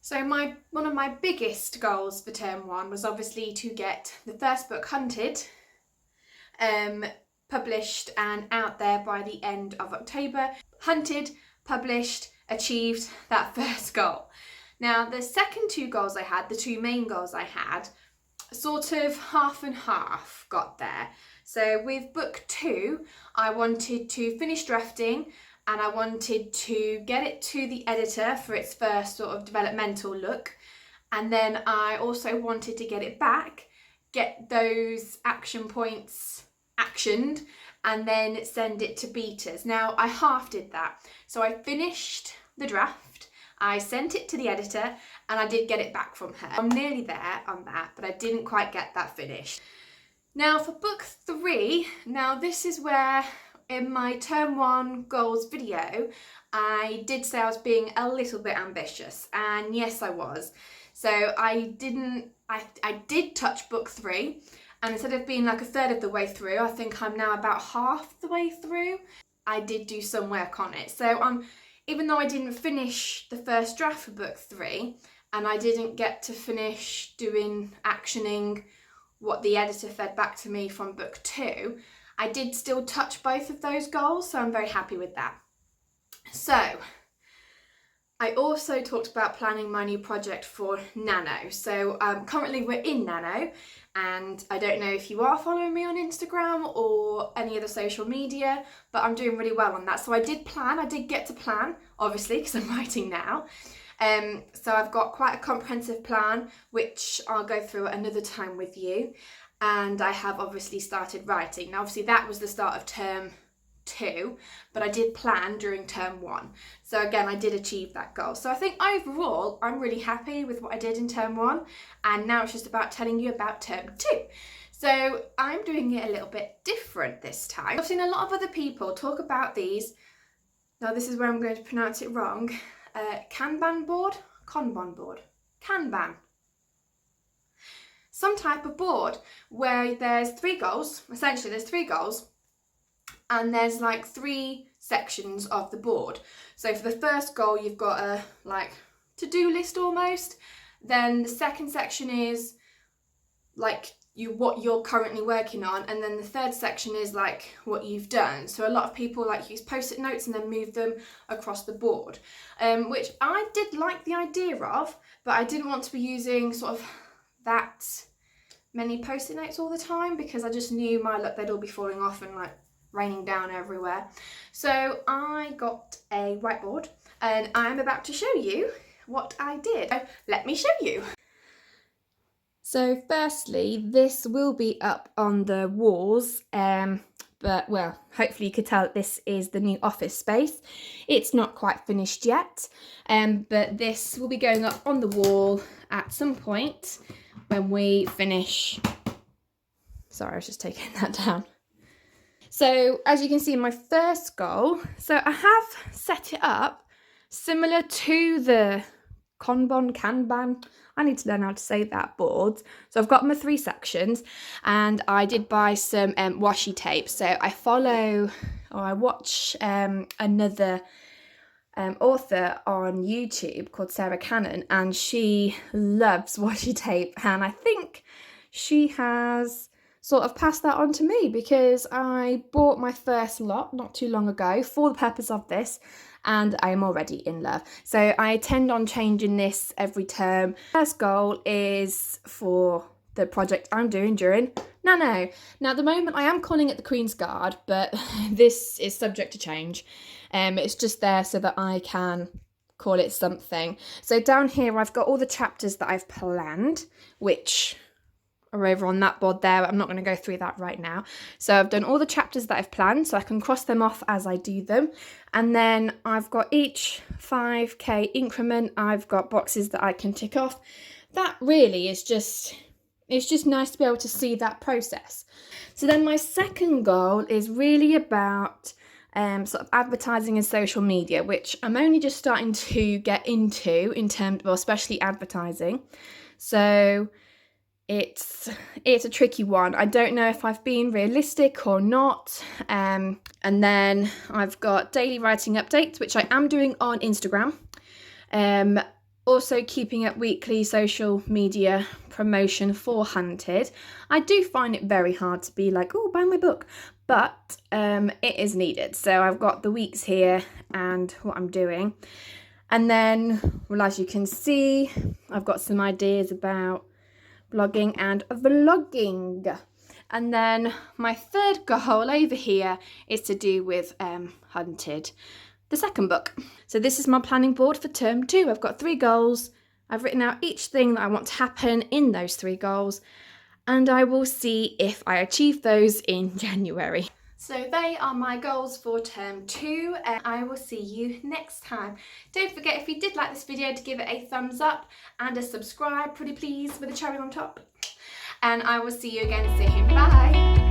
So one of my biggest goals for term one was obviously to get the first book, Hunted, published and out there by the end of October. Hunted, published, achieved that first goal. Now the second two goals I had, the two main goals I had, sort of half and half got there. So with book 2, I wanted to finish drafting and I wanted to get it to the editor for its first sort of developmental look. And then I also wanted to get it back, get those action points actioned, and then send it to betas. Now I half did that. So I finished the draft, I sent it to the editor, and I did get it back from her. I'm nearly there on that, but I didn't quite get that finished. Now for book 3, now this is where in my term 1 goals video, I did say I was being a little bit ambitious, and yes I was. So I did touch book 3, and instead of being like a third of the way through, I think I'm now about half the way through. I did do some work on it. So even though I didn't finish the first draft for book 3, and I didn't get to finish actioning what the editor fed back to me from book 2, I did still touch both of those goals, so I'm very happy with that. So I also talked about planning my new project for Nano. So currently we're in Nano, and I don't know if you are following me on Instagram or any other social media, but I'm doing really well on that. So I did get to plan, obviously, because I'm writing now. So I've got quite a comprehensive plan, which I'll go through at another time with you. And I have obviously started writing. Now, obviously that was the start of term 2, but I did plan during term 1. So again, I did achieve that goal. So I think overall, I'm really happy with what I did in term 1. And now it's just about telling you about term 2. So I'm doing it a little bit different this time. I've seen a lot of other people talk about these. Now this is where I'm going to pronounce it wrong. Kanban board? Kanban board. Kanban. Some type of board where there's 3 goals. Essentially there's 3 goals, and there's like 3 sections of the board. So for the first goal you've got a like to-do list almost. Then the second section is like what you're currently working on, and then the third section is like what you've done. So a lot of people like use post-it notes and then move them across the board, which I did like the idea of, but I didn't want to be using sort of that many post-it notes all the time, because I just knew my luck they'd all be falling off and like raining down everywhere. So I got a whiteboard and I'm about to show you what I did. So let me show you. So firstly, this will be up on the walls, but well, hopefully you could tell that this is the new office space. It's not quite finished yet, but this will be going up on the wall at some point when we finish. Sorry, I was just taking that down. So as you can see in my first goal, so I have set it up similar to the Kanban. I need to learn how to say that board. So I've got my 3 sections, and I did buy some washi tape. So I watch another author on YouTube called Sarah Cannon, and she loves washi tape, and I think she has sort of passed that on to me, because I bought my first lot not too long ago for the purpose of this, and I am already in love. So I intend on changing this every term. First goal is for the project I'm doing during Nano. Now at the moment I am calling it the Queen's Guard, but this is subject to change. It's just there so that I can call it something. So down here I've got all the chapters that I've planned, which are over on that board there. I'm not going to go through that right now. So I've done all the chapters that I've planned, so I can cross them off as I do them. And then I've got each 5k increment, I've got boxes that I can tick off. That really is just, it's just nice to be able to see that process. So then my second goal is really about sort of advertising and social media, which I'm only just starting to get into in terms, well, especially advertising. So it's a tricky one. I don't know if I've been realistic or not. And then I've got daily writing updates, which I am doing on Instagram. Also keeping up weekly social media promotion for Hunted. I do find it very hard to be like, oh, buy my book, but it is needed. So I've got the weeks here and what I'm doing. And then, well, as you can see, I've got some ideas about blogging and vlogging. And then my third goal over here is to do with Hunted, the second book. So this is my planning board for term 2. I've got 3 goals. I've written out each thing that I want to happen in those 3 goals, and I will see if I achieve those in January. So they are my goals for term 2, and I will see you next time. Don't forget, if you did like this video, to give it a thumbs up and a subscribe, pretty please, with a cherry on top. And I will see you again soon. Bye!